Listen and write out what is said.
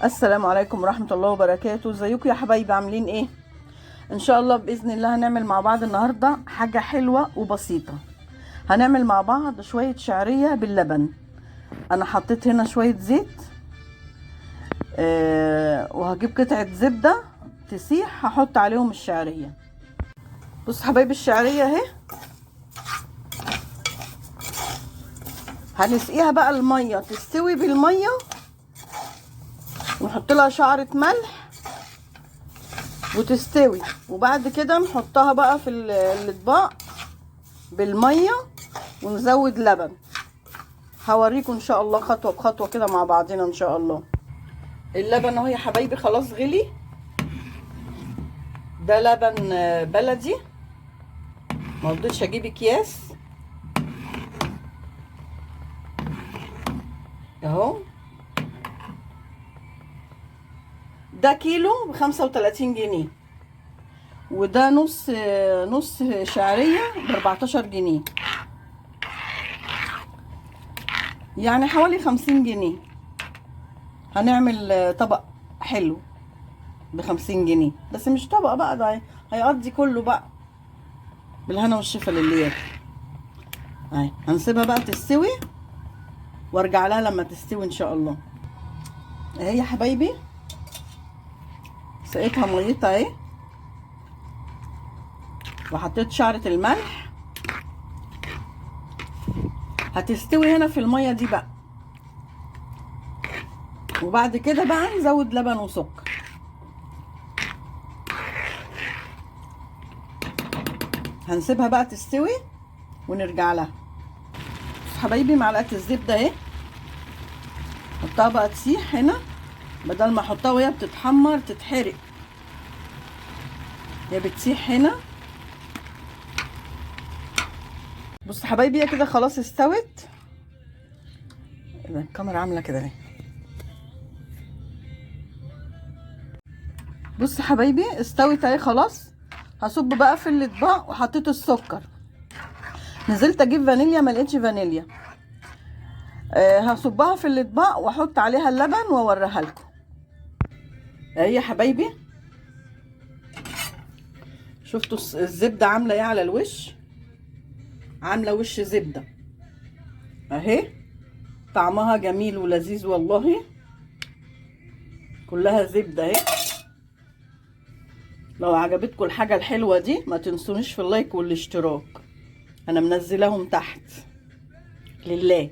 السلام عليكم ورحمة الله وبركاته. ازيكم يا حبايبي؟ عاملين ايه؟ ان شاء الله باذن الله هنعمل مع بعض النهارده حاجة حلوة وبسيطة. هنعمل مع بعض شوية شعرية باللبن. انا حطيت هنا شوية زيت، وهجيب قطعة زبدة تسيح هحط عليهم الشعرية. بص حبايبي، الشعرية اهي هنسقيها بقى المية تستوي بالمية، ونحط لها شعرة ملح وتستوي، وبعد كده نحطها بقى في الاطباق بالميه ونزود لبن. هوريكم ان شاء الله خطوه بخطوه كده مع بعضنا ان شاء الله. اللبن اهو يا حبايبي خلاص غلي. ده لبن بلدي، ما رضيتش اجيب اكياس اهو. ده كيلو ب35 جنيه، وده نص شعريه ب14 جنيه، يعني حوالي 50 جنيه. هنعمل طبق حلو ب50 جنيه، بس مش طبق بقى، ده هيقضي كله بقى. بالهنا والشفا للي ياكل. اهي هنسيبها بقى تستوي وارجع لها لما تستوي ان شاء الله. اهي يا حبايبي سقيتها ميتها اهي، وحطيت شعرة الملح. هتستوي هنا في المية دي بقى، وبعد كده بقى نزود لبن وسكر. هنسيبها بقى تستوي ونرجع لها. حبايبي معلقة الزبدة اهي، حطها بقى تسيح هنا، بدل ما احطها وهي بتتحمر تتحرق، هي بتسيح هنا. بص حبايبي هي كده خلاص استوت. الكاميرا عامله كده اهي. بص حبايبي استوت اهي خلاص. هصب بقى في الاطباق، وحطيت السكر. نزلت اجيب فانيليا ما لقيتش فانيليا. هصبها في الاطباق واحط عليها اللبن واوريها لكم. اهي يا حبايبي شفتوا الزبده عامله ايه على الوش؟ عامله وش زبده اهي. طعمها جميل ولذيذ والله، كلها زبده اهي. لو عجبتكم الحاجه الحلوه دي ما تنسونيش في اللايك والاشتراك، انا منزلاهم تحت لله.